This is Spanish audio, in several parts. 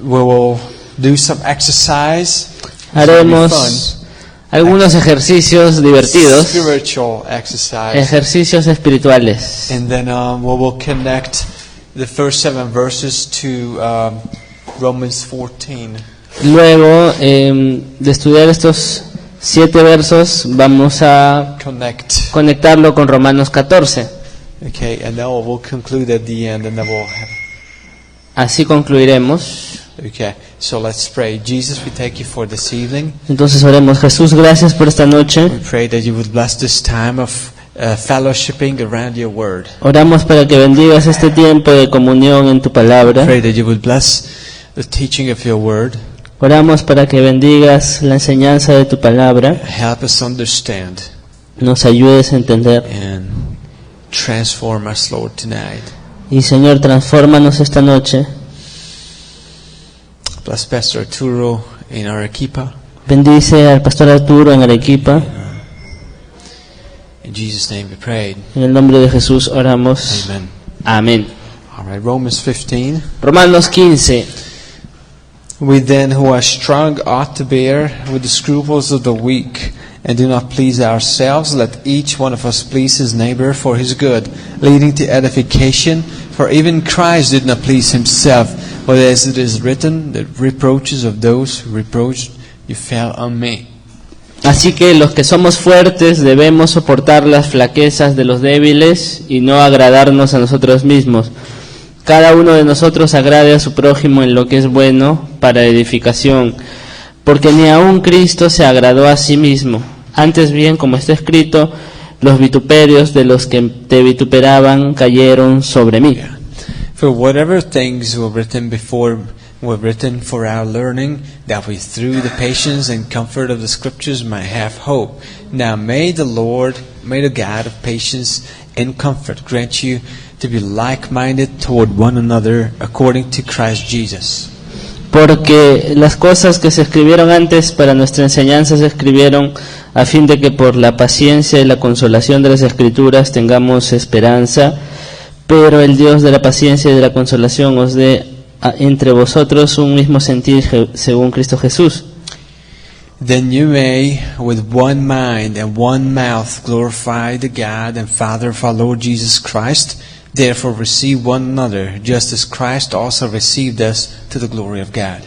we will do some exercise. Haremos algunos ejercicios divertidos, Spiritual exercise. ejercicios espirituales. And then we will connect the first 7 verses to Romans 14. Luego de estudiar estos 7 versos, vamos a Connect. conectarlo con Romanos 14. Okay, and then we'll conclude at the end, and then we'll have. Así concluiremos. Okay, so let's pray. Jesus, we thank you for this evening. Entonces oremos. Jesús, gracias por esta noche. We pray that you would bless this time of fellowshipping around your word. Oramos para que bendigas este tiempo de comunión en tu palabra. Pray that you would bless the teaching of your word. Oramos para que bendigas la enseñanza de tu palabra. Help us understand Nos ayudes a entender. and transform us, Lord, tonight. Y Señor, transfórmanos esta noche. Bless Pastor Arturo in Arequipa. Bendice al pastor Arturo en Arequipa. In Jesus' name we prayed. En el nombre de Jesús oramos. Amen. Amén. All right, Romans 15. Romanos 15. We then who are strong ought to bear with the scruples of the weak, and do not please ourselves. Let each one of us please his neighbor for his good, leading to edification. For even Christ did not please himself, but as it is written, the reproaches of those who reproached you fell on me. Así que los que somos fuertes debemos soportar las flaquezas de los débiles y no agradarnos a nosotros mismos. Cada uno de nosotros agrade a su prójimo en lo que es bueno para edificación, porque ni aun Cristo se agradó a sí mismo. Antes bien, como está escrito, los vituperios de los que te vituperaban cayeron sobre mí. For whatever things were written before were written for our learning, that we through the patience and comfort of the Scriptures might have hope. Now may the God of patience and comfort grant you to be like-minded toward one another according to Christ Jesus. Porque las cosas que se escribieron antes para nuestra enseñanza se escribieron a fin de que por la paciencia y la consolación de las Escrituras tengamos esperanza. Pero el Dios de la paciencia y de la consolación os dé entre vosotros un mismo sentir según Cristo Jesús. Then you may, with one mind and one mouth, glorify the God and Father of our Lord Jesus Christ. Therefore receive one another, just as Christ also received us to the glory of God.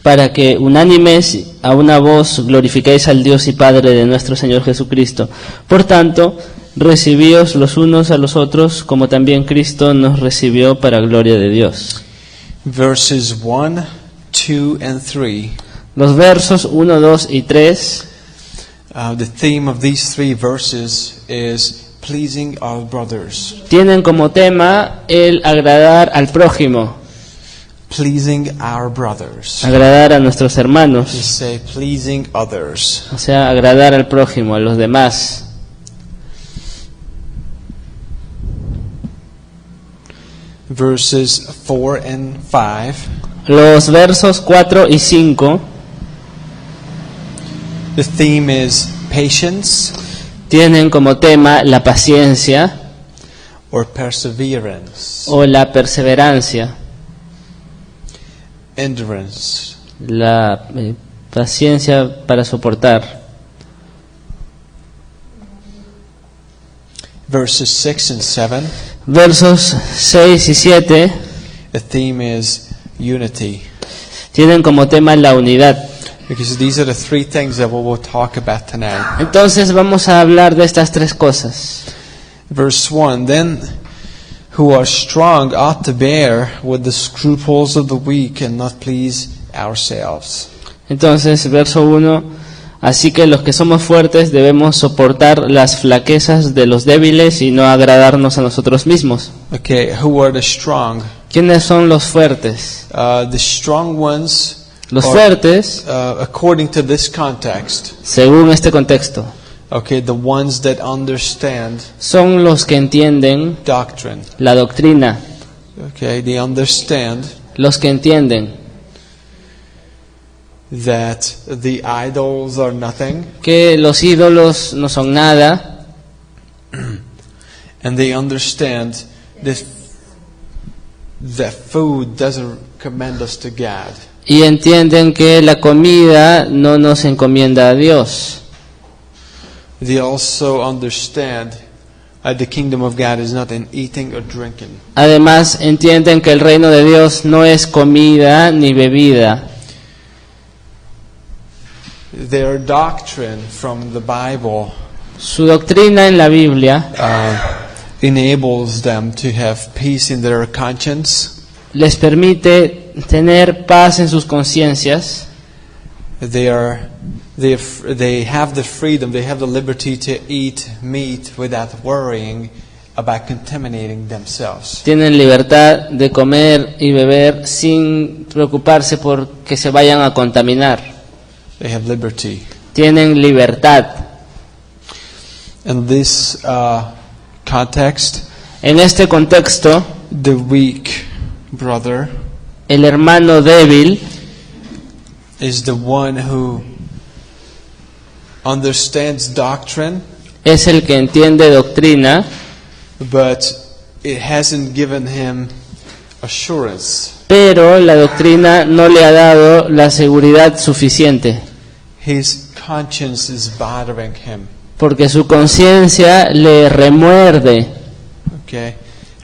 Para que unánimes a una voz glorifiquéis al Dios y Padre de nuestro Señor Jesucristo. Por tanto, recibíos los unos a los otros, como también Cristo nos recibió para gloria de Dios. Verses 1, 2, and 3. Los versos 1, 2 y 3. The theme of these 3 verses is pleasing our brothers. Tienen como tema el agradar al prójimo, Pleasing our brothers. agradar a nuestros You hermanos, say pleasing others. o sea, agradar al prójimo, a los demás. Verses 4 and 5. Los versos 4 y 5 The theme is patience tienen como tema la paciencia or perseverance. o la perseverancia, Endurance. la paciencia para soportar. Verses 6 and 7. Versos 6 y 7 The theme is unity. tienen como tema la unidad. Because these are the 3 things that we will talk about tonight. Entonces vamos a hablar de estas 3 cosas. Verse 1. Then who are strong ought to bear with the scruples of the weak and not please ourselves. Entonces, verso 1, así que los que somos fuertes debemos soportar las flaquezas de los débiles y no agradarnos a nosotros mismos. Okay, who are the strong? ¿Quiénes son los fuertes? The strong ones Los are, fuertes, according to this context, según este contexto, okay, the ones that understand son los que entienden doctrine. la doctrina, Okay, they understand los que entienden that the idols are nothing, que los ídolos no son nada, and they understand that food doesn't commend us to God. y entienden que la comida no nos encomienda a Dios. They also understand that the kingdom of God is not in eating or drinking. Además, entienden que el reino de Dios no es comida ni bebida. Their doctrine from the Bible Su doctrina en la Biblia enables them to have peace in their conscience. les permite tener paz en sus conciencias. They have the freedom, they have the liberty to eat meat without worrying about contaminating themselves. Tienen libertad de comer y beber sin preocuparse por que se vayan a contaminar. They have liberty. Tienen libertad. In this context, En este contexto, the weak brother el hermano débil is the one who understands doctrine, es el que entiende doctrina, but it hasn't given him assurance. pero la doctrina no le ha dado la seguridad suficiente, His conscience is bothering him. porque su conciencia le remuerde. Okay,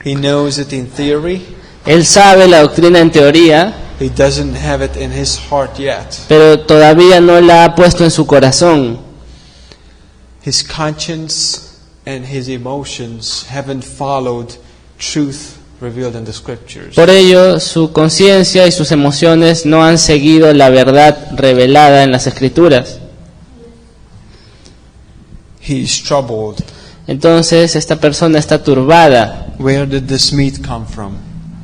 he knows it in theory. Él sabe la doctrina en teoría, He doesn't have it in his heart yet. pero todavía no la ha puesto en su corazón. His conscience and his emotions haven't followed truth revealed in the scriptures. Por ello, su conciencia y sus emociones no han seguido la verdad revelada en las Escrituras. He's troubled. Entonces, esta persona está turbada, Where did this meat come from?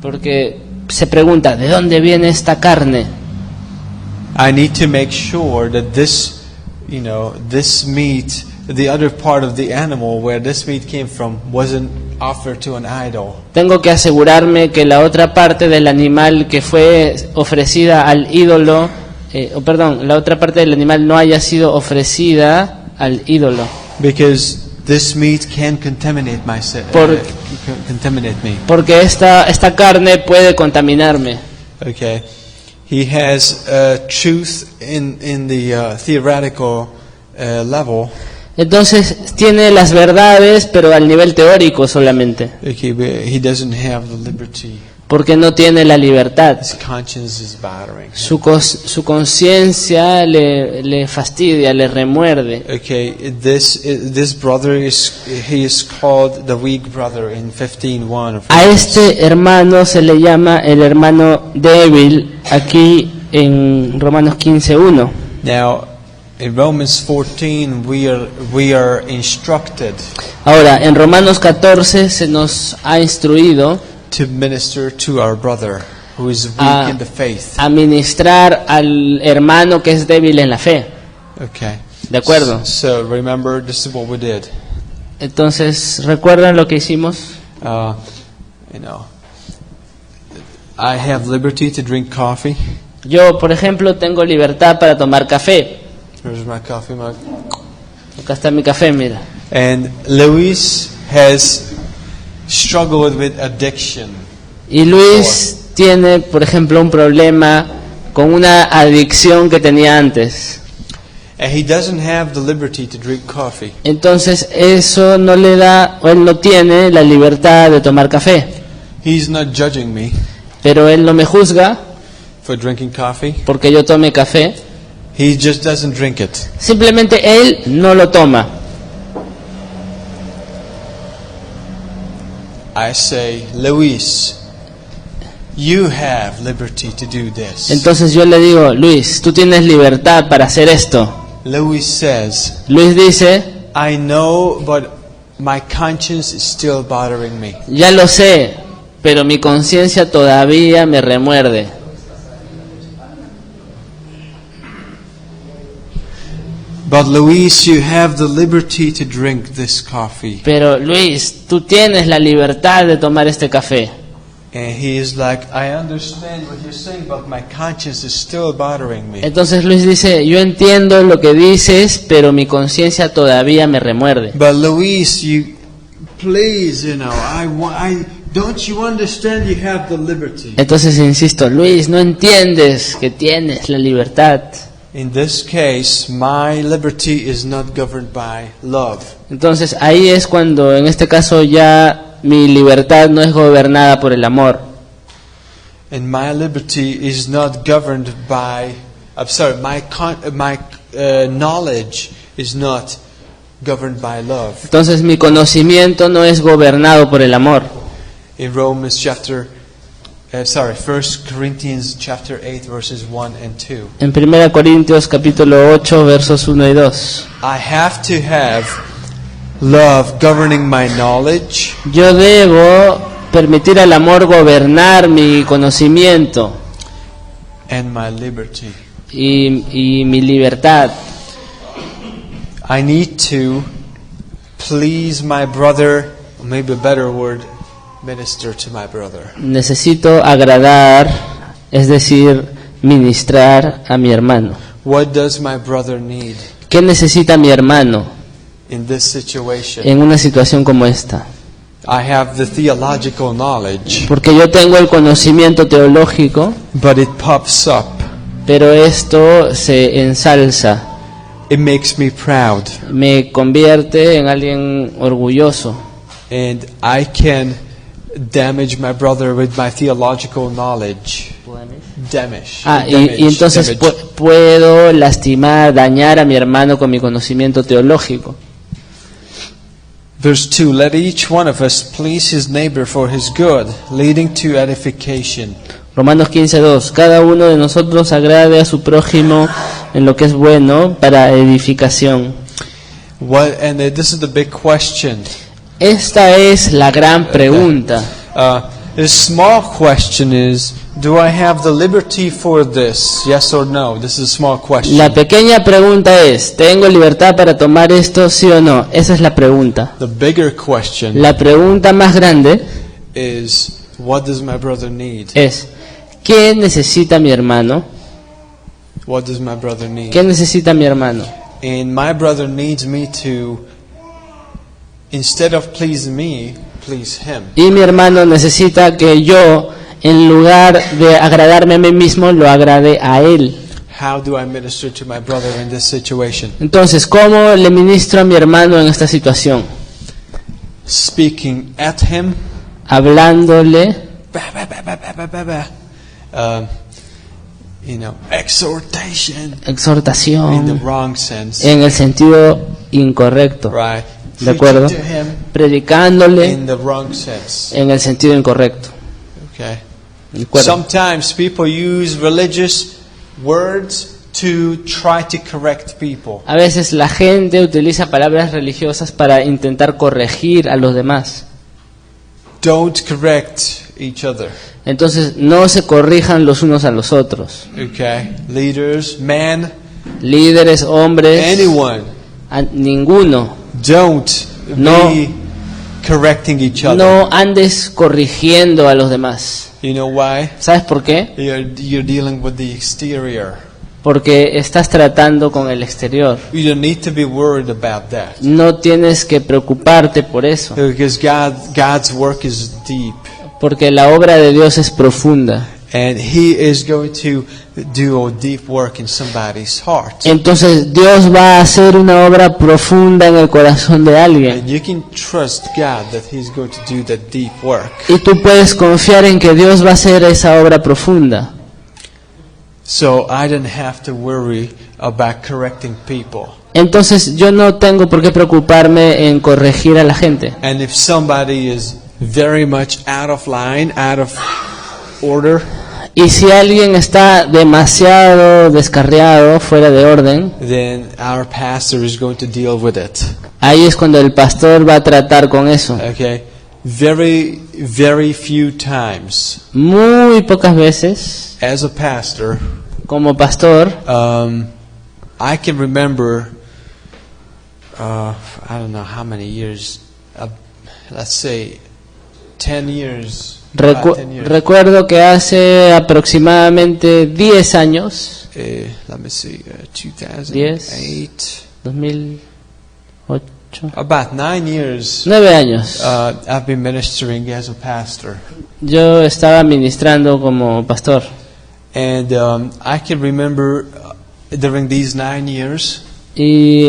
porque se pregunta, ¿de dónde viene esta carne? I need to make sure that this meat, the other part of the animal where this meat came from, wasn't offered to an idol. Tengo que asegurarme que la otra parte del animal que fue ofrecida al ídolo, la otra parte del animal no haya sido ofrecida al ídolo. Because this meat can contaminate contaminate me. Porque esta carne puede contaminarme. Okay, he has truth in the theoretical level. Entonces tiene las verdades, pero al nivel teórico solamente, Okay, but he doesn't have the liberty. porque no tiene la libertad. His conscience is bothering him. Su conciencia le fastidia, le remuerde. Okay, this brother he is called the weak brother in 15:1 of A Romans. este hermano se le llama el hermano débil, aquí en Romanos 15:1. Now, in Romans 14 we are instructed Ahora, en Romanos 14 se nos ha instruido to minister to our brother who is weak in the faith. a ministrar al hermano que es débil en la fe. Okay. ¿De acuerdo? So remember, this is what we did. Entonces, ¿recuerdan lo que hicimos? I have liberty to drink coffee. Yo, por ejemplo, tengo libertad para tomar café. Here's my coffee mug. Acá está mi café, mira. And Luis has struggled with addiction. Y Luis tiene, por ejemplo, un problema con una adicción que tenía antes. And he doesn't have the liberty to drink coffee. Entonces, eso no le da, o él no tiene la libertad de tomar café. He's not judging me Pero él no me juzga for drinking coffee. porque yo tome café. He just doesn't drink it. Simplemente él no lo toma. I say, Luis, you have liberty to do this. Entonces yo le digo, Luis, tú tienes libertad para hacer esto. Luis says, Luis dice, I know, but my conscience is still bothering me. ya lo sé, pero mi conciencia todavía me remuerde. But Luis, you have the liberty to drink this coffee. Pero Luis, tú tienes la libertad de tomar este café. And he is like, I understand what you're saying, but my conscience is still bothering me. Entonces Luis dice, yo entiendo lo que dices, pero mi conciencia todavía me remuerde. But Luis, please, Don't you understand you have the liberty? Entonces insisto, Luis, no entiendes que tienes la libertad. In this case, my liberty is not governed by love. Entonces ahí es cuando, en este caso, ya mi libertad no es gobernada por el amor. And my liberty is not governed by, my knowledge is not governed by love. Entonces mi conocimiento no es gobernado por el amor. In Romans 1 Corinthians chapter 8 verses 1 and 2. En 1 Corintios capítulo 8 versos 1 y 2. I have to have love governing my knowledge, Yo debo permitir al amor gobernar mi conocimiento and my liberty. y mi libertad. I need to please my brother, or maybe a better word, minister to my brother. Necesito agradar, es decir, ministrar a mi hermano. What does my brother need ¿Qué necesita mi hermano in this situation? en una situación como esta? I have the theological knowledge, Porque yo tengo el conocimiento teológico, but it pops up. pero esto se ensalza, It makes me proud, me convierte en alguien orgulloso. and I can damage my brother with my theological knowledge. Y entonces puedo lastimar, dañar a mi hermano con mi conocimiento teológico. Verse 2, let each one of us please his neighbor for his good, leading to edification. Romanos 15:2. Cada uno de nosotros agrade a su prójimo en lo que es bueno para edificación. This is the big question. Esta es la gran pregunta. The small question is, do I have the liberty for this? Yes or no? This is a small question. La pequeña pregunta es, ¿tengo libertad para tomar esto, sí o no? Esa es la pregunta. The bigger question La pregunta más grande is, what does my brother need? es, ¿qué necesita mi hermano? What does my brother need? ¿Qué necesita mi hermano? And my brother needs me to, instead of please me, please him. Y mi hermano necesita que yo, en lugar de agradarme a mí mismo, lo agrade a él. How do I minister to my brother in this situation? Entonces, ¿cómo le ministro a mi hermano en esta situación? Speaking at him, Hablándole, exhortation in the exhortación, wrong sense, en el sentido incorrecto, right? ¿de acuerdo? Preaching to him Predicándole in the wrong sense. en el sentido incorrecto. Okay. ¿De acuerdo? Sometimes people use religious words to try to correct people. A veces la gente utiliza palabras religiosas para intentar corregir a los demás. Don't correct each other. Entonces, no se corrijan los unos a los otros. Okay. Leaders, man, Líderes, hombres, anyone, ninguno. don't No. be correcting each other. No andes corrigiendo a los demás. You know why? ¿Sabes por qué? You're dealing with the exterior. Porque estás tratando con el exterior. You don't need to be worried about that. No tienes que preocuparte por eso. Because God's work is deep. Porque la obra de Dios es profunda. And He is going to do a deep work in somebody's heart. Entonces Dios va a hacer una obra profunda en el corazón de alguien. And you can trust God that He's going to do that deep work. Y tú puedes confiar en que Dios va a hacer esa obra profunda. So I don't have to worry about correcting people. Entonces yo no tengo por qué preocuparme en corregir a la gente. And if somebody is very much out of line, out of order, Y si alguien está demasiado descarriado, fuera de orden, then our pastor is going to deal with it. ahí es cuando el pastor va a tratar con eso. Okay? Very, very few times Muy pocas veces, as a pastor, como pastor, I can remember, I don't know how many years, let's say 10 years. About 10 years. Recuerdo que hace aproximadamente 10 años, Let me see, 2008. 2008, About 9 years 9 años. I've been ministering as a pastor. Yo estaba ministrando como pastor. And I can remember during these 9 years, Y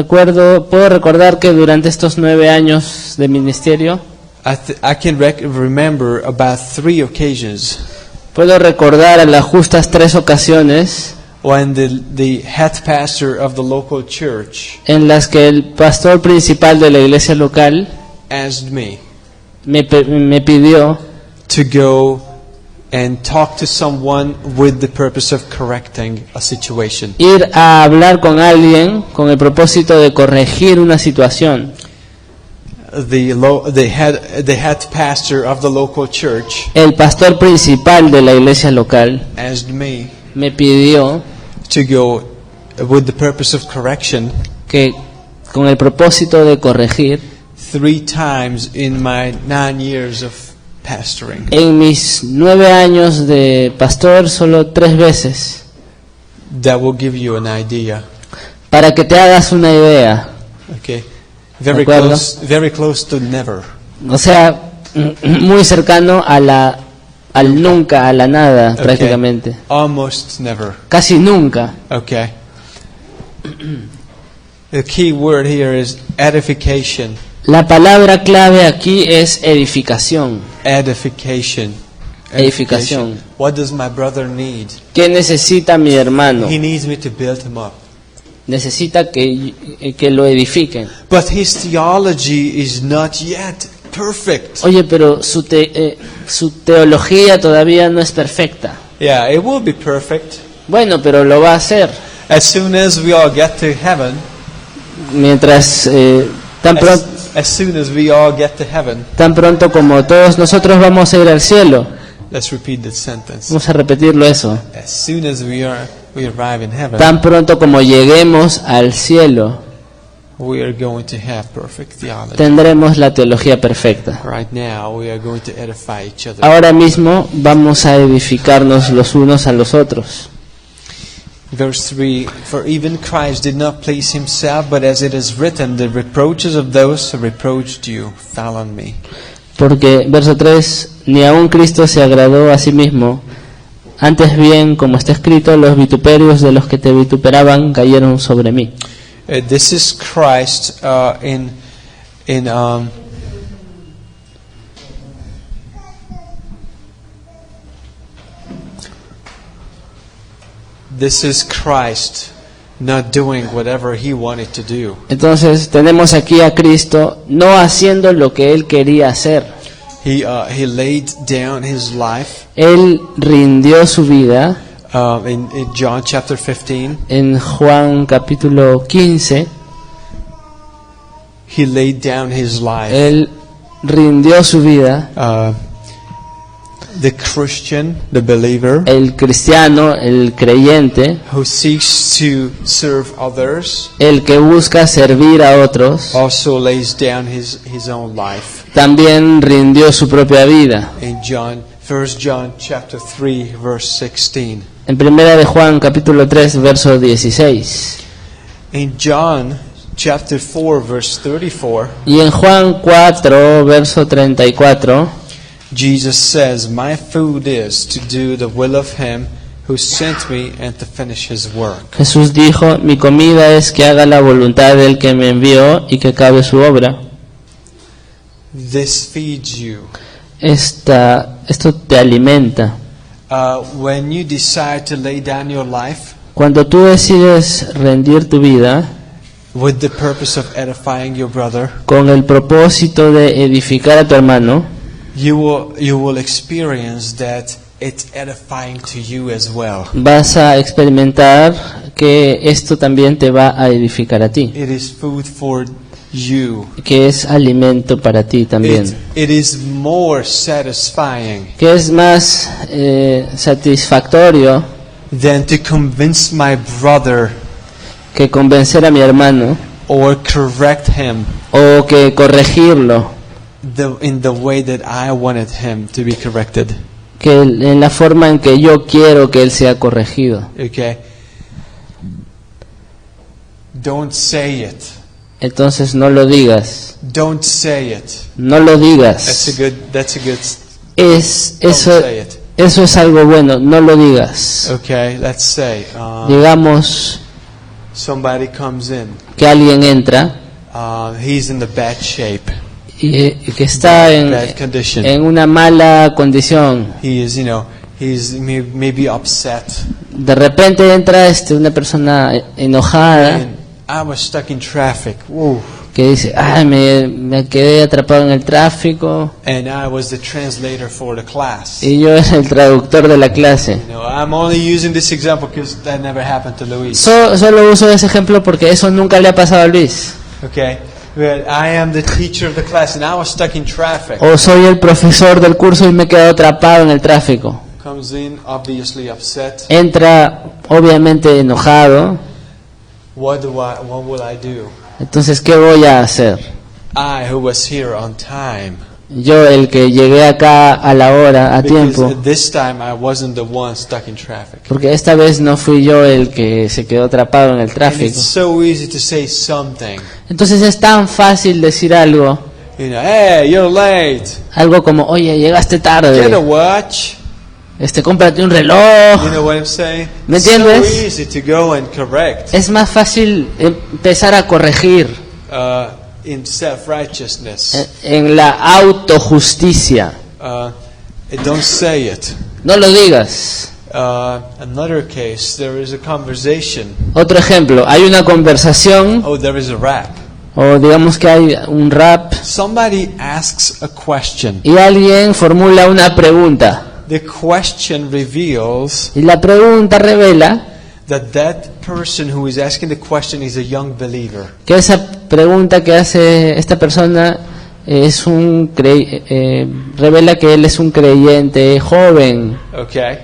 puedo recordar que durante estos 9 años de ministerio, I can remember about 3 occasions puedo recordar a las justas 3 ocasiones when the head pastor of the local church en las que el pastor principal de la iglesia local asked me me pidió to go and talk to someone with the purpose of correcting a situation. ir a hablar con alguien con el propósito de corregir una situación. The head pastor of the local church El pastor principal de la iglesia local asked me me pidió to go with the purpose of correction que con el propósito de corregir 3 times in my 9 years of pastoring. en mis 9 años de pastor solo 3 veces, That will give you an idea. para que te hagas una idea. Okay, ¿De acuerdo? very close to never. O sea, muy cercano al nunca, a la nada, Okay. prácticamente. Almost never. Casi nunca. Okay. The key word here is edification. La palabra clave aquí es edificación. Edification. Edificación. What does my brother need? ¿Qué necesita mi hermano? He needs me to build him up. Necesita que lo edifiquen. But his theology is not yet perfect. Oye, pero su teología todavía no es perfecta. Yeah, it will be perfect. Bueno, pero lo va a hacer. As soon as we all get to heaven, Mientras as soon as we all get to heaven, tan pronto como todos nosotros vamos a ir al cielo. let's repeat that sentence. Vamos a repetirlo eso. As soon as we arrive in heaven, Tan pronto como lleguemos al cielo, we are going to have perfect theology. tendremos la teología perfecta. Right now, we are going to edify each other. Ahora mismo vamos a edificarnos los unos a los otros. Verse 3, for even Christ did not please himself, but as it is written, the reproaches of those who reproached you fell on me. Porque, verso 3, ni aun Cristo se agradó a sí mismo, antes bien, como está escrito, los vituperios de los que te vituperaban cayeron sobre mí. This is Christ this is Christ not doing whatever he wanted to do. Entonces tenemos aquí a Cristo no haciendo lo que Él quería hacer. He laid down his life Él rindió su vida in John chapter 15. en Juan capítulo 15. He laid down his life. Él rindió su vida. The Christian, the believer, El cristiano, el creyente, who seeks to serve others, el que busca servir a otros, also lays down his own life. también rindió su propia vida. In 1 John chapter 3 verse 16. En primera de Juan capítulo 3 verso 16. In John chapter 4 verse 34, Y en Juan 4 verso 34, Jesus says, "My food is to do the will of him who sent me and to finish his work." Jesús dijo, mi comida es que haga la voluntad del que me envió y que acabe su obra. This feeds you. Esto te alimenta. When you decide to lay down your life Cuando tú decides rendir tu vida with the purpose of edifying your brother, con el propósito de edificar a tu hermano, you will experience that it's edifying to you as well. vas a experimentar que esto también te va a edificar a ti, It is food for you. que es alimento para ti también, It is more satisfying que es más satisfactorio than to convince my brother que convencer a mi hermano or correct him o que corregirlo, in the way that I wanted him to be corrected. que en la forma en que yo quiero que él sea corregido. Okay? Don't say it. entonces no lo digas. Don't say it. No lo digas. That's a good. Eso, say it. eso es algo bueno, no lo digas. Okay, let's say Digamos somebody comes in. que alguien entra He's in the bad shape. y que está Bad condition. en una mala condición. He is, he's maybe upset. De repente entra una persona enojada And I was stuck in traffic. Woo. que dice, ay, me quedé atrapado en el tráfico And I was the translator for the class. y yo era el traductor de la clase. I'm only using this example because that never happened to Luis. Solo uso ese ejemplo porque eso nunca le ha pasado a Luis. Okay, but I am the teacher of the class and I was stuck in traffic. O soy el profesor del curso y me quedo atrapado en el tráfico. Comes in obviously upset. Entra obviamente enojado. What will I do? Entonces, ¿qué voy a hacer? I who was here on time. Yo, el que llegué acá a la hora, a Because tiempo, this time I wasn't the one stuck in traffic. porque esta vez no fui yo el que se quedó atrapado en el And it's tráfico. so easy to say something. Entonces es tan fácil decir algo, Hey, you're late. algo como, oye, llegaste Get a tarde, watch. cómprate un reloj. You know what I'm saying? ¿Me So entiendes? easy to go and correct. Es más fácil empezar a corregir In self-righteousness. en la autojusticia. Don't say it. No lo digas. Another case, there is a conversation. Otro ejemplo, hay una conversación Oh, there is a rap. o digamos que hay un rap Somebody asks a question. y alguien formula una pregunta. The question reveals Y la pregunta revela that person who is asking the question is a young believer. que esa pregunta que hace esta persona es revela que él es un creyente joven. Okay.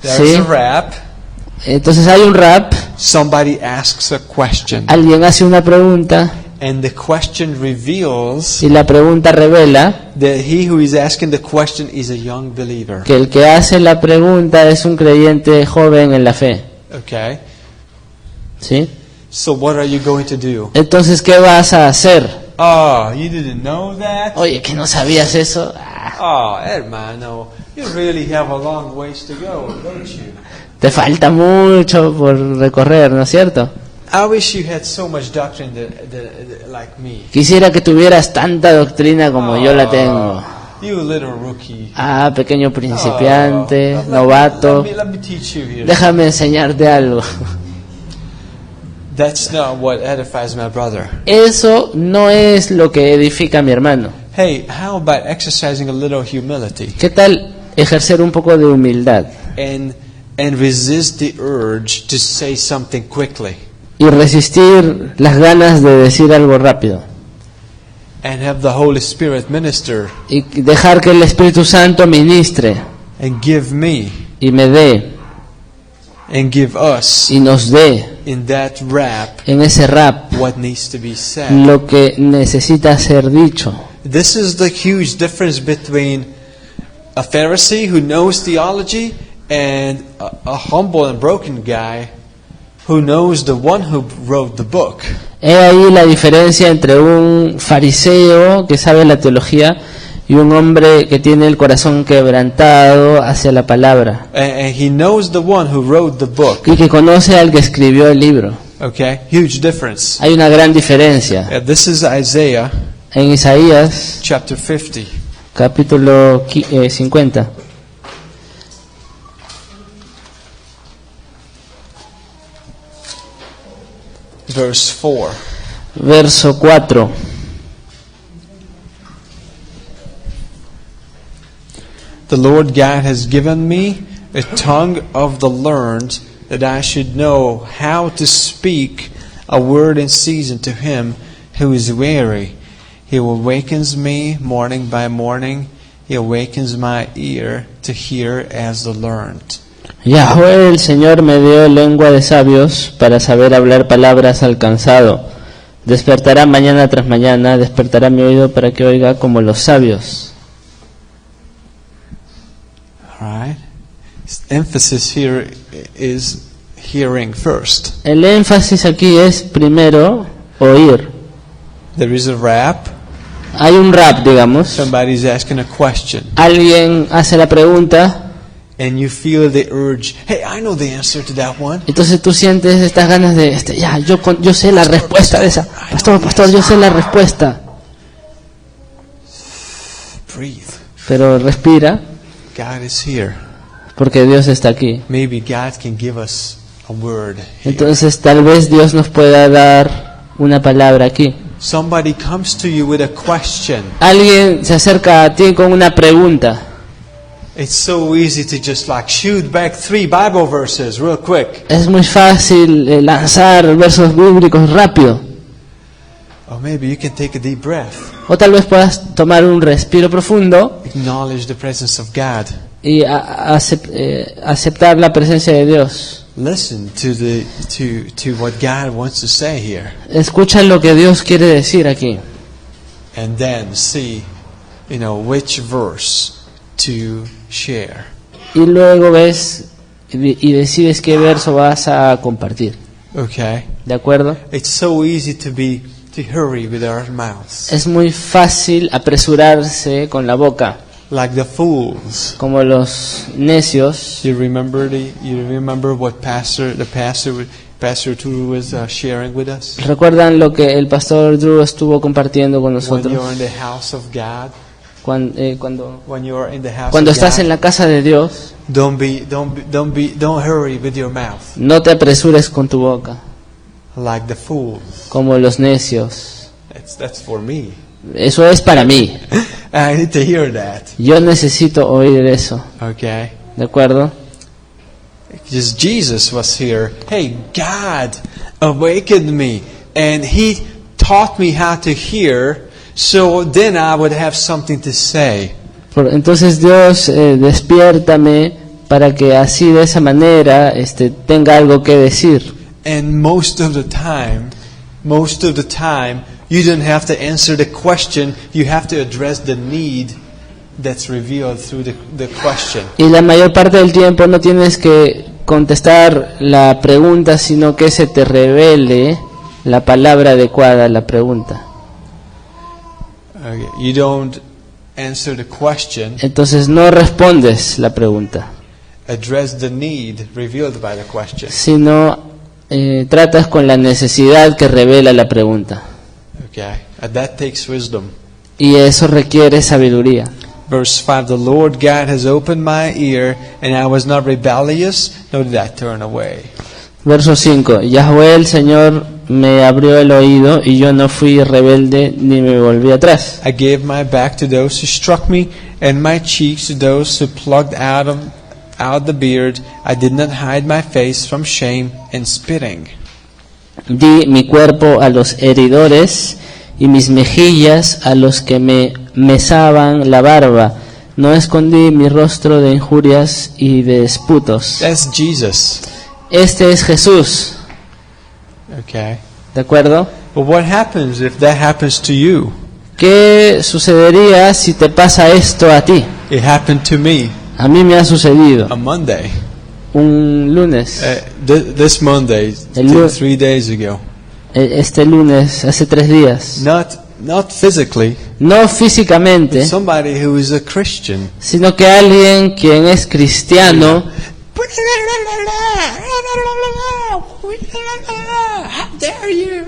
Sí. There's a rap. Entonces hay un rap, Somebody asks a question. alguien hace una pregunta And the question reveals y la pregunta revela that he who is asking the question is a young believer. que el que hace la pregunta es un creyente joven en la fe. Okay. ¿Sí? So what are you going to do? Entonces, ¿qué vas a hacer? Oh, you didn't know that? Oye, ¿que no sabías eso? Oh, hermano, you really have a long ways to go, don't you? Te falta mucho por recorrer, ¿no es cierto? I wish you had so much doctrine like me. Quisiera que tuvieras tanta doctrina como yo la tengo. You little rookie. Ah, pequeño principiante, novato. Let me teach you here. Déjame enseñarte algo. That's not what edifies my brother. Eso no es lo que edifica a mi hermano. Hey, how about exercising a little humility ¿Qué tal ejercer un poco de humildad and resist the urge to say something quickly y resistir las ganas de decir algo rápido? and have the Holy Spirit minister Y dejar que el Espíritu Santo ministre and give me y me dé and give us y nos dé in that rap en ese rap what needs to be said. lo que necesita ser dicho. This is the huge difference between a Pharisee who knows theology and a humble and broken guy who knows the one who wrote the book. He ahí la diferencia entre un fariseo que sabe la teología y un hombre que tiene el corazón quebrantado hacia la palabra And he knows the one who wrote the book. y que conoce al que escribió el libro. Okay? Huge difference. Hay una gran diferencia. This is Isaiah En Isaías chapter 50. capítulo 50, Verse 4. verso 4. The Lord God has given me a tongue of the learned, that I should know how to speak a word in season to him who is weary. He awakens me morning by morning. He awakens my ear to hear as the learned. Yahweh el Señor me dio lengua de sabios para saber hablar palabras al cansado. Despertará mañana tras mañana, despertará mi oído para que oiga como los sabios. Alright? Emphasis here is hearing first. El énfasis aquí es primero oír. There is a rap. Hay un rap, digamos. Somebody's asking a question. Alguien hace la pregunta, And you feel the urge. Hey, I know the answer to that one. entonces tú sientes estas ganas de, yo sé la respuesta de esa. Pastor, yo sé la respuesta. Breathe. Pero respira, God is here. porque Dios está aquí. Maybe God can give us a word here. Entonces tal vez Dios nos pueda dar una palabra aquí. Somebody comes to you with a question. Alguien se acerca a ti con una pregunta. It's so easy to just like shoot back 3 Bible verses real quick. Es muy fácil lanzar versos bíblicos rápido. Or maybe you can take a deep breath. O tal vez puedas tomar un respiro profundo Acknowledge the presence of God. y aceptar la presencia de Dios. Listen to what God wants to say here. Escucha lo que Dios quiere decir aquí. And then see, which verse to share. Y luego ves y decides qué verso vas a compartir. Okay? ¿De acuerdo? It's so easy to hurry with our mouths. Es muy fácil apresurarse con la boca, Like the fools. como los necios. You remember what Pastor Drew was sharing with us? ¿Recuerdan lo que el pastor Drew estuvo compartiendo con When you're nosotros? in the house of God, Cuando cuando estás en la casa de Dios, don't hurry with your mouth no te apresures con tu boca, like the fools. como los necios. That's for me. Eso es para mí. I need to hear that. Yo necesito oír eso. Okay. ¿De acuerdo? Because Jesus was here. Hey, God awakened me, and He taught me how to hear. So then I would have something to say. Entonces Dios, despiértame para que así de esa manera tenga algo que decir. And most of the time, you don't have to answer the question. You have to address the need that's revealed through the question. Y la mayor parte del tiempo no tienes que contestar la pregunta, sino que se te revele la palabra adecuada a la pregunta. Okay. You don't answer the question. Entonces no respondes la pregunta, Address the need revealed by the question. sino tratas con la necesidad que revela la pregunta. Okay. And that takes wisdom. Y eso requiere sabiduría. Verse 5, the Lord God has opened my ear, and I was not rebellious, nor did I turn away. Verso 5. Yahweh el Señor me abrió el oído y yo no fui rebelde ni me volví atrás. I gave my back to those who struck me, and my cheeks to those who plucked out the beard. I did not hide my face from shame and spitting. Di mi cuerpo a los heridores y mis mejillas a los que me mesaban la barba. No escondí mi rostro de injurias y de disputos. That's Jesus. Este es Jesús. Okay. ¿De acuerdo? But what happens if that happens to you? ¿Qué sucedería si te pasa esto a ti? It happened to me A mí me ha sucedido. on Monday. Un lunes. This Monday, El lu- 3 days ago. Este lunes, hace 3 días. Not physically, No físicamente, somebody who is a Christian. sino que alguien quien es cristiano How dare you?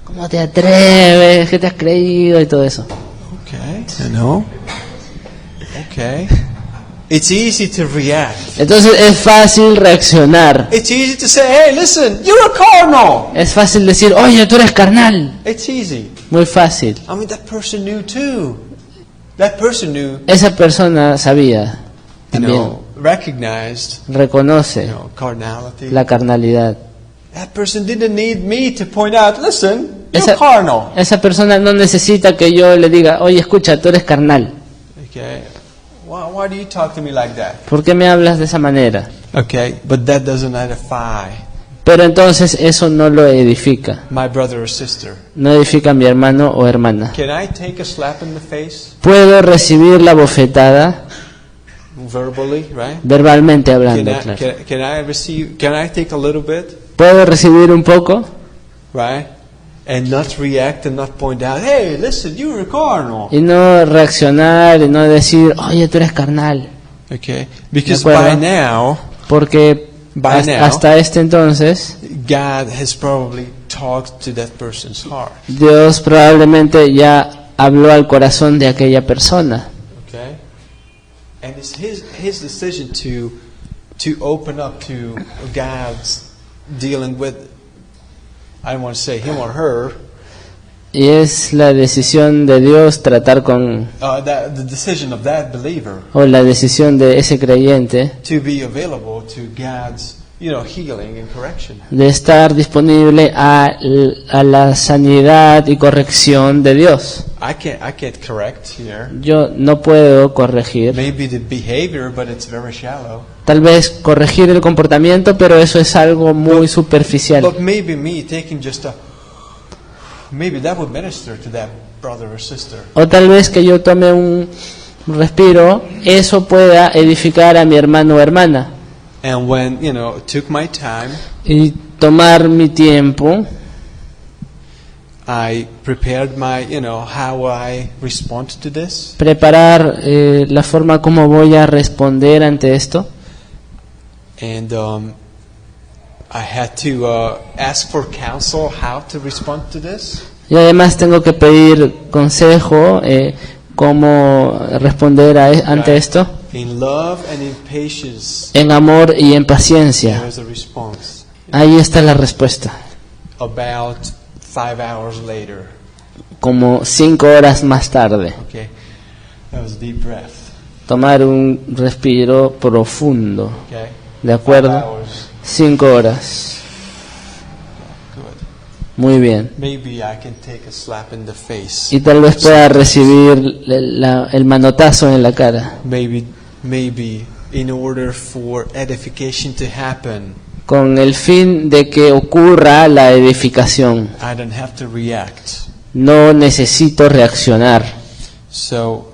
¿cómo te atreves? ¿Qué te has creído? Y todo eso. Okay, Okay. It's easy to react. Entonces es fácil reaccionar. It's easy to say, hey, listen, you're a carnal. Es fácil decir, oye, tú eres carnal. It's easy. Muy fácil. I mean, that person knew too. That person knew, Esa persona sabía, también recognized, reconoce carnality. la carnalidad. That person didn't need me to point out, listen, you're Esa, carnal. esa persona no necesita que yo le diga, oye, escucha, tú eres carnal. Okay. Why do you talk to me like that? ¿Por qué me hablas de esa manera? Okay, but that doesn't edify Pero entonces eso no lo edifica. my brother or sister. No edifica a mi hermano o hermana. Can I take a slap in the face Puedo recibir la bofetada verbally, right? verbalmente Can hablando, I, claro. can I take a little bit, Puedo recibir un poco, right? and not react and not point out, hey, listen, you're a carnal. Y no reaccionar y no decir, oye, tú eres carnal. Okay? Because ¿De acuerdo? by now, Porque By now. hasta este entonces, God has probably talked to that person's heart. Dios probablemente ya habló al corazón de aquella persona. Okay? And it's his decision to open up to God's dealing with, I don't want to say him or her, Y es la decisión de Dios tratar con, the decision of that believer o la decisión de ese creyente, to be available to God's, healing and correction. de estar disponible a la sanidad y corrección de Dios. I can't correct here. Yo no puedo corregir, Maybe the behavior, but it's very shallow. tal vez corregir el comportamiento, pero eso es algo muy superficial. But maybe me taking maybe that would minister to that brother or sister. O tal vez que yo tome un respiro, eso pueda edificar a mi hermano o hermana. And when, took my time, Y tomar mi tiempo, I prepared my, how I respond to this. preparar la forma como voy a responder ante esto. And I had to ask for counsel how to respond to this. Y además tengo que pedir consejo, cómo responder ante esto. In love and in patience, En amor y en paciencia. there is a response. Ahí está la respuesta. About 5 hours later. Como 5 horas más tarde. Okay, that was a deep breath. Tomar un respiro profundo. Okay, ¿De 5 acuerdo? hours. 5 horas. Good. Muy bien. Maybe I can take a slap in the face. Y tal vez pueda recibir el manotazo en la cara. Maybe in order for edification to happen, Con el fin de que ocurra la edificación. I don't have to react. No necesito reaccionar. So,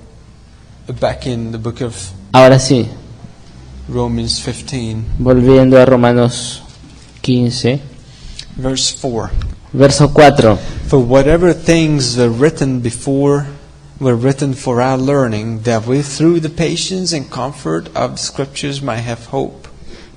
back in the book of Ahora sí, Romans 15, volviendo a Romanos 15, verse 4. verso 4. For whatever things were written before were written for our learning, that we through the patience and comfort of the Scriptures might have hope.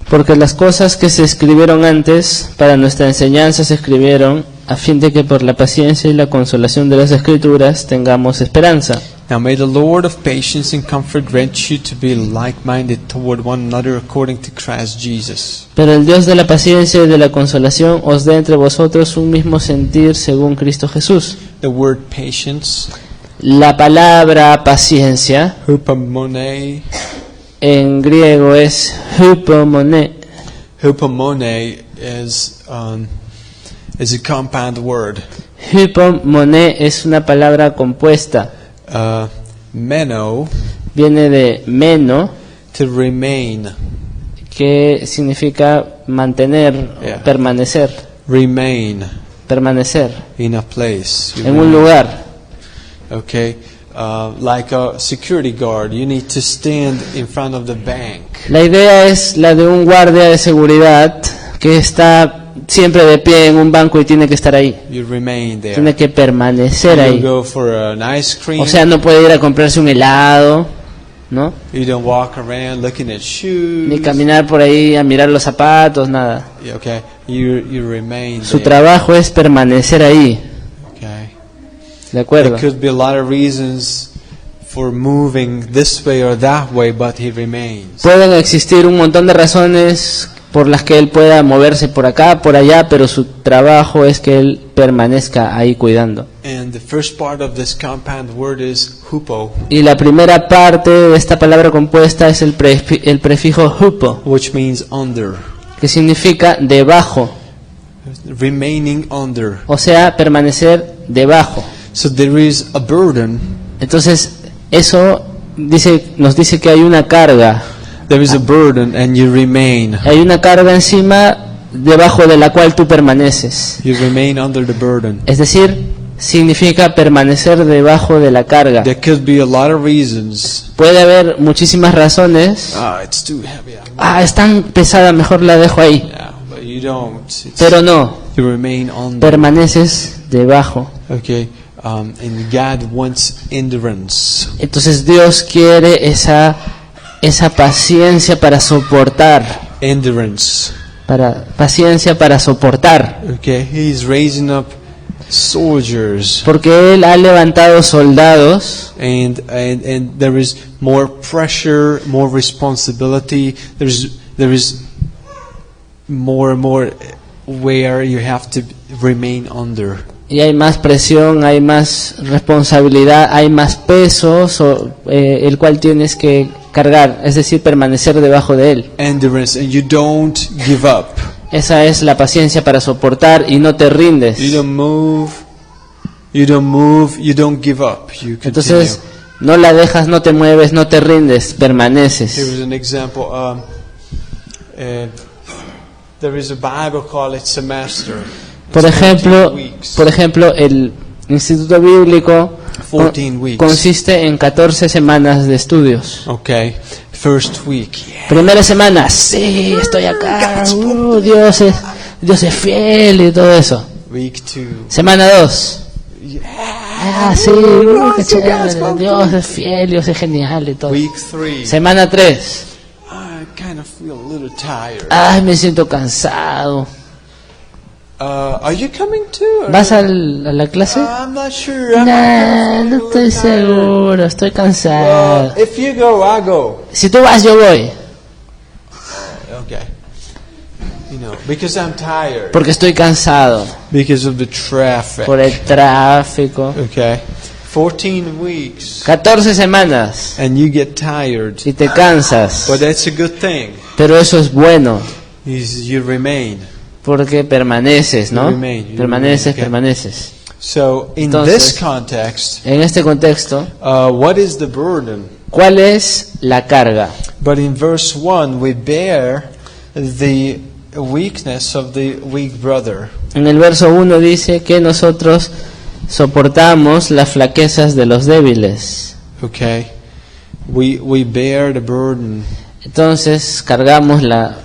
Porque las cosas que se escribieron antes para nuestra enseñanza se escribieron a fin de que por la paciencia y la consolación de las Escrituras tengamos esperanza. Now may the Lord of patience and comfort grant you to be like-minded toward one another according to Christ Jesus. Pero el Dios de la paciencia y de la consolación os dé entre vosotros un mismo sentir según Cristo Jesús. The word patience, La palabra paciencia hupomone, en griego es hupomone. hupomone is a compound word. Hupomone es una palabra compuesta. Meno, Viene de meno, to remain. que significa mantener, Yeah. permanecer, permanecer In a place. en un lugar. Okay, like a security guard, you need to stand in front of the bank. La idea es la de un guardia de seguridad que está siempre de pie en un banco y tiene que estar ahí, You remain there. tiene que permanecer You ahí. don't go for an ice cream. O sea, no puede ir a comprarse un helado, ¿no? You don't walk around looking at shoes. Ni caminar por ahí a mirar los zapatos, nada. Yeah, okay, you remain Su there. trabajo es permanecer ahí, Okay. ¿de acuerdo? There could be a lot of reasons for moving this way or that way, but he remains. Pueden existir un montón de razones por las que él pueda moverse por acá, por allá, pero su trabajo es que él permanezca ahí cuidando. And the first part of this compound word is hupo, Y la primera parte de esta palabra compuesta es el prefijo hupo, which means under, que significa debajo, remaining under. o sea, permanecer debajo. So there is a burden. Entonces, eso nos dice que hay una carga. There is a burden, and you remain. Hay una carga encima debajo de la cual tú permaneces. You remain under the burden. Es decir, significa permanecer debajo de la carga. There could be a lot of reasons. Puede haber muchísimas razones. It's too heavy. Es tan pesada, mejor la dejo ahí. Yeah, but you don't. Pero no, You remain under. permaneces debajo. Okay. And God wants endurance. Entonces Dios quiere esa paciencia para soportar, Endurance. paciencia para soportar, Okay. He's raising up soldiers. porque Él ha levantado soldados And there is more pressure, more responsibility. There is more and more where you have to remain under. y hay más presión, hay más responsabilidad, hay más peso, el cual tienes que cargar, es decir, permanecer debajo de Él. Endurance, and you don't give up. Esa es la paciencia para soportar y no te rindes. You don't move. You don't move. You don't give up. You continue. Entonces, no la dejas, no te mueves, no te rindes, Here permaneces. is an example. There is a Bible called It's Semester. Por It's 14 ejemplo, weeks. El Instituto Bíblico 14 weeks. consiste en 14 semanas de estudios. Okay. First week. Yeah. Primera semana, sí, estoy acá, Dios es fiel y todo eso. Week 2. Semana 2, sí, qué sí, chévere, God's Dios es fiel, Dios es genial y todo. Week 3. Semana 3, I kind of feel a little tired. ay, me siento cansado. Are you coming too? ¿Vas a la clase? I'm not sure. No estoy seguro, estoy cansado. If you go, I go. Si tú vas, yo voy, Okay. You know, because I'm tired. porque estoy cansado Because of the traffic. por el tráfico. Okay. 14 weeks. 14 semanas And you get tired. y te cansas, But that's a good thing. pero eso es bueno, You remain. porque permaneces, ¿no? You remain, you Permaneces, remain, okay. permaneces. So, in Entonces, this context, En este contexto, what is the burden? ¿cuál es la carga? But in verse 1, we bear the weakness of the weak brother. En el verso 1 dice que nosotros soportamos las flaquezas de los débiles. Okay? We bear the burden. Entonces cargamos la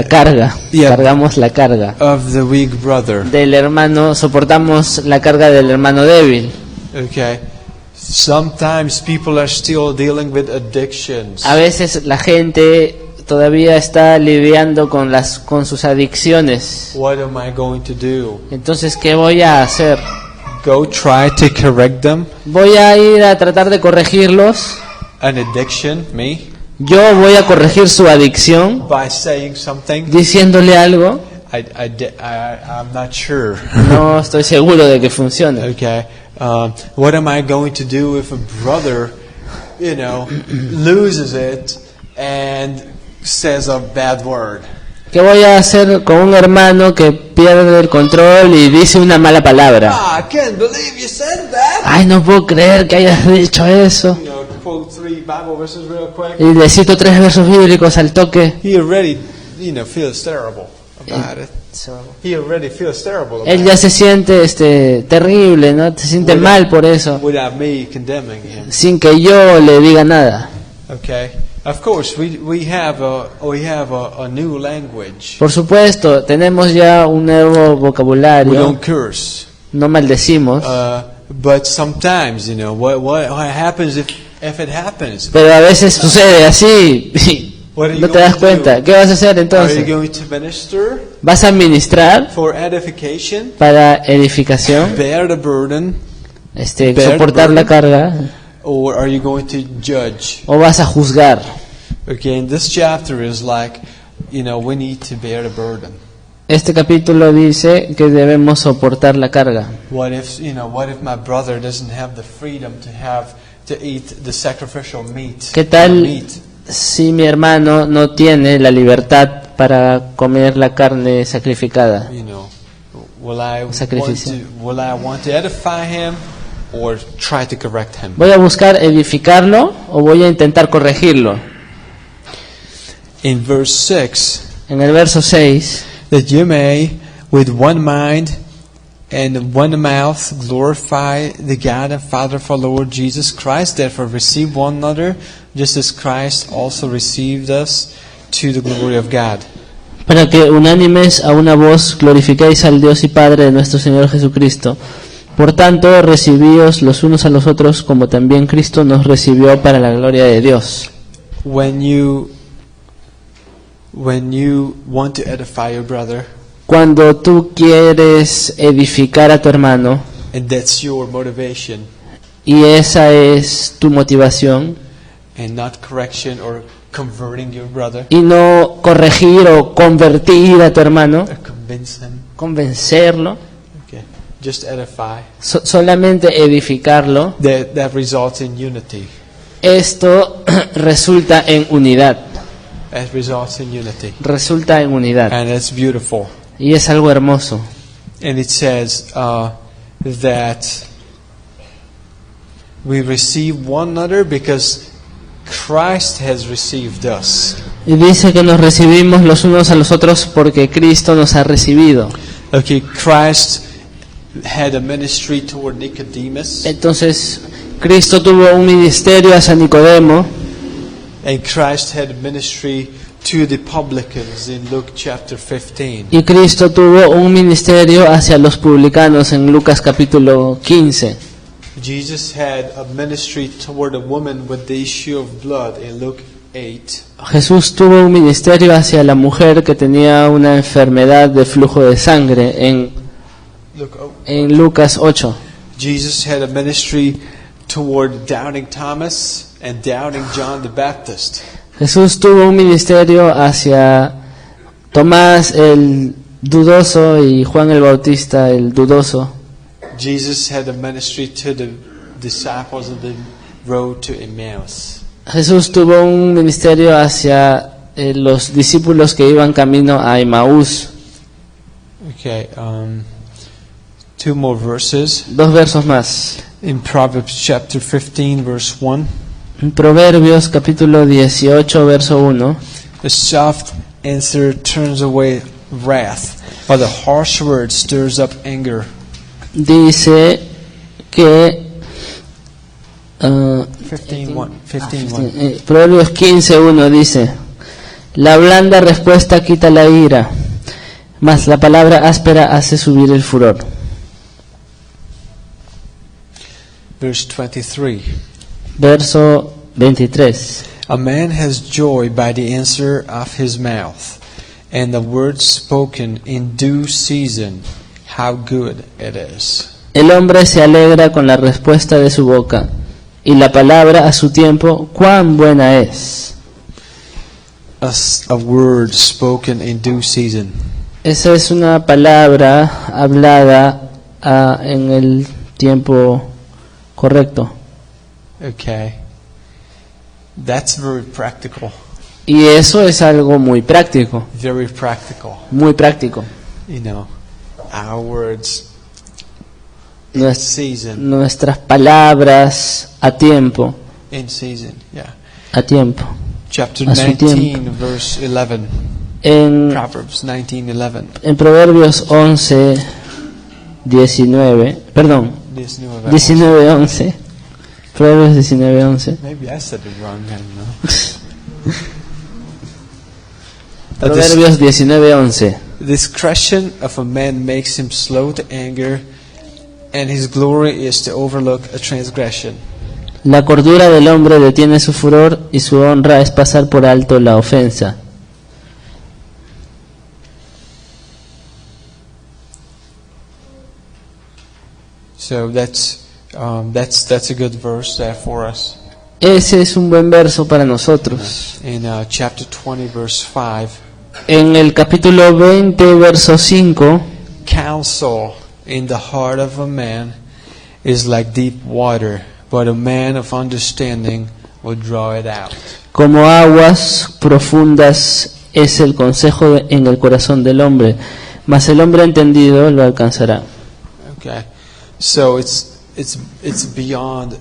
carga, Yeah. cargamos la carga Of the weak brother. del hermano, soportamos la carga del hermano débil. Okay? Sometimes people are still dealing with addictions. A veces la gente todavía está lidiando con sus adicciones. What am I going to do? Entonces, ¿qué voy a hacer? Go try to correct them? Voy a ir a tratar de corregirlos. An addiction, me? Yo voy a corregir su adicción By saying something? diciéndole algo. I'm not sure. No estoy seguro de que funcione. Okay. What am I going to do if a brother, loses it and says a bad word? ¿Qué voy a hacer con un hermano que pierde el control y dice una mala palabra? I can't believe you said that. Ay, no puedo creer que hayas dicho eso. Quote 3 Bible verses real quick. Y le cito 3 versos bíblicos al toque. He already, feels terrible about it. He already feels terrible about Él ya se siente terrible, ¿no? Se siente mal por eso, without me condemning him. sin que yo le diga nada. Okay. Of course, we have a new language. Por supuesto, tenemos ya un nuevo We vocabulario, don't curse. no maldecimos, But sometimes, what happens if it happens? pero a veces sucede así y What are you no te das going to cuenta. do? ¿Qué vas a hacer Are you entonces? going to minister ¿Vas a administrar for edification? para edificación? Bear the burden? ¿Soportar la carga? Or are you going to judge? ¿O vas a juzgar? Okay, and this chapter is like, we need to bear the burden. Este capítulo dice que debemos soportar la carga. What if my brother doesn't have the freedom to eat the sacrificial meat? ¿Qué tal si mi hermano no tiene la libertad para comer la carne sacrificada? Will I want to edify him or try to correct him? ¿Voy a buscar edificarlo o voy a intentar corregirlo? In verse 6, En el verso 6, that you may with one mind and one mouth glorify the God and Father of our Lord Jesus Christ. Therefore receive one another, just as Christ also received us to the glory of God. para que unánimes a una voz glorifiquéis al Dios y Padre de nuestro Señor Jesucristo. Por tanto, recibíos los unos a los otros como también Cristo nos recibió para la gloria de Dios. When you want to edify your brother, Cuando tú quieres edificar a tu hermano and that's your motivation, y esa es tu motivación, and not correction or converting your brother, y no corregir o convertir a tu hermano, or convince him, convencerlo, okay, just edify, solamente edificarlo, that results in unity. esto resulta en unidad, It results in unity. resulta en unidad. And it's beautiful. Y es algo hermoso. And it says that we receive one another because Christ has received us. Y dice que nos recibimos los unos a los otros porque Cristo nos ha recibido. Okay, Christ had a ministry toward Nicodemus, Entonces, Cristo tuvo un ministerio hacia Nicodemo, and Christ had a ministry to the publicans in Luke chapter 15. y Cristo tuvo un ministerio hacia los publicanos en Lucas capítulo 15. Jesus had a ministry toward a woman with the issue of blood in Luke 8. Jesús tuvo un ministerio hacia la mujer que tenía una enfermedad de flujo de sangre en Lucas 8. Jesus had a ministry toward doubting Thomas and doubting John the Baptist. Jesús tuvo un ministerio hacia Tomás el dudoso y Juan el Bautista el dudoso. Jesus had a ministry to the disciples of the road to Emmaus. Jesús tuvo un ministerio hacia los discípulos que iban camino a Emaús. Okay, two more verses. 2 versos más. In Proverbs chapter 15 verse 1. En Proverbios capítulo 18 verso 1. A soft answer turns away wrath, but a harsh word stirs up anger. Dice que 15:1. Proverbios 15:1 dice: la blanda respuesta quita la ira, mas la palabra áspera hace subir el furor. Verse 23. Verso 23. A man has joy by the answer of his mouth, and the word spoken in due season, how good it is. El hombre se alegra con la respuesta de su boca, y la palabra a su tiempo, cuán buena es. A word spoken in due season. Esa es una palabra hablada en el tiempo correcto. Okay. That's very practical. Y eso es algo muy práctico, Very practical. muy práctico. You know, our words Nues- season. Nuestras palabras a tiempo, In season, yeah. a tiempo. Chapter A su 19, tiempo. verse 11. En Proverbs 19:11. Proverbios 11, 19, perdón, This new event. 19:11. Proverbios 19:11. Maybe I said it wrong. I don't know. Proverbios 19:11. Discretion of a man makes him slow to anger, and his glory is to overlook a transgression. La cordura del hombre detiene su furor y su honra es pasar por alto la ofensa. So that's a good verse there for us. Ese es un buen verso para nosotros. In chapter 20, verse 5, En el capítulo 20, verso 5, counsel in the heart of a man is like deep water, but a man of understanding will draw it out. como aguas profundas es el consejo en el corazón del hombre, mas el hombre entendido lo alcanzará. Okay, so it's beyond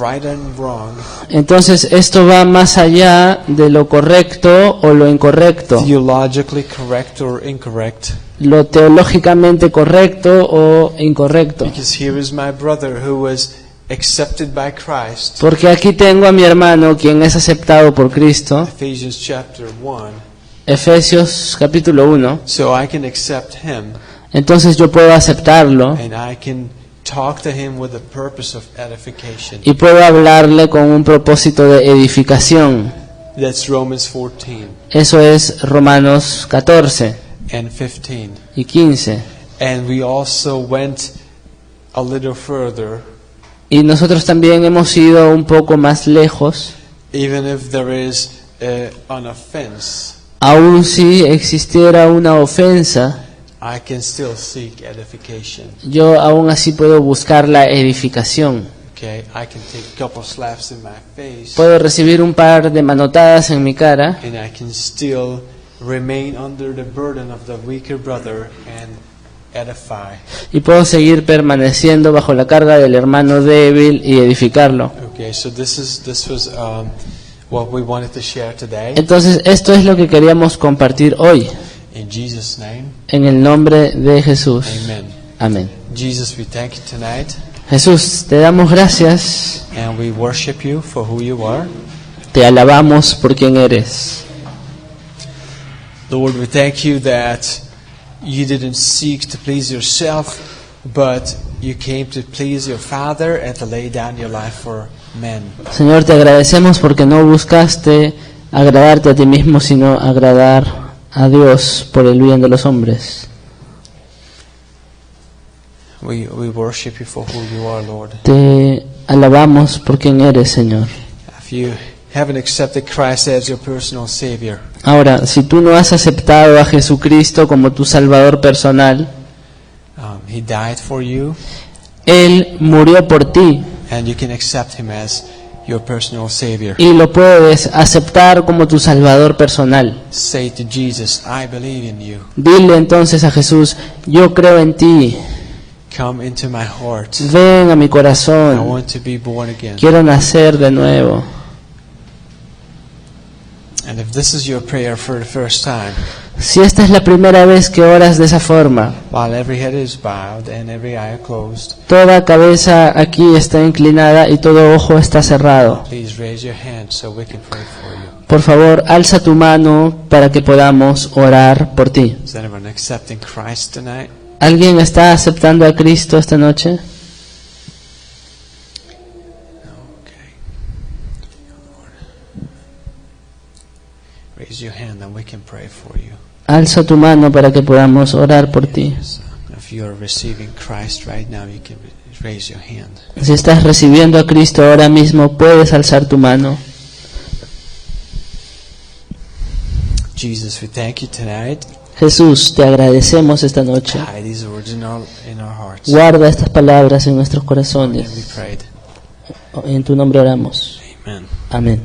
right and wrong, Entonces esto va más allá de lo correcto o lo incorrecto, theologically correct or incorrect. lo teológicamente correcto o incorrecto. Because here is my brother who was accepted by Christ. Porque aquí tengo a mi hermano quien es aceptado por Cristo. Ephesians chapter 1. Efesios capítulo 1, so I can accept him entonces yo puedo aceptarlo and I can talk to him with the purpose of edification. y puedo hablarle con un propósito de edificación. That's Romans 14 Eso es Romanos 14 and 15. y 15. And we also went a little further, Y nosotros también hemos ido un poco más lejos, even if there is an offense, aun si existiera una ofensa, I can still seek edification. yo aún así puedo buscar la edificación. Okay, I can take a couple slaps in my face, Puedo recibir un par de manotadas en mi cara and I can still remain under the burden of the weaker brother and edify. y puedo seguir permaneciendo bajo la carga del hermano débil y edificarlo. Okay, so this was what we wanted to share today. Entonces esto es lo que queríamos compartir hoy, In Jesus' name, en el nombre de Jesús. amen. Amén. Jesus, we thank you tonight, Jesús, te damos gracias, and we worship you for who you are. te alabamos por quien eres. Lord, we thank you that you didn't seek to please yourself, but you came to please your Father and to lay down your life for men. Señor, te agradecemos porque no buscaste agradarte a ti mismo, sino agradar a Dios por el bien de los hombres. We worship you for who you are, Lord. Te alabamos por quien eres, Señor. If you haven't accepted Christ as your personal Savior, Ahora, si tú no has aceptado a Jesucristo como tu Salvador personal, He died for you, Él murió por ti and you can accept Him as your personal Savior. y lo puedes aceptar como tu Salvador personal. Say to Jesus, I believe in you. Dile entonces a Jesús, yo creo en ti, Come into my heart. ven a mi I corazón, want to be born again. quiero nacer de nuevo. And if this is your prayer for the first time, Si esta es la primera vez que oras de esa forma, while every head is bowed and every eye closed, toda cabeza aquí está inclinada y todo ojo está cerrado, please raise your hand so we can pray for you. por favor, alza tu mano para que podamos orar por ti. Is anyone accepting Christ tonight? ¿Alguien está aceptando a Cristo esta noche? Okay. Raise your hand and we can pray for you. Alza tu mano para que podamos orar por ti. Yes. If you are receiving Christ right now, you can raise your hand. Si estás recibiendo a Cristo ahora mismo, puedes alzar tu mano. Jesus, we thank you tonight. Jesús, te agradecemos esta noche. Hide these words in our hearts. Guarda estas palabras en nuestros And we corazones. prayed. En tu nombre oramos. Amen. Amén.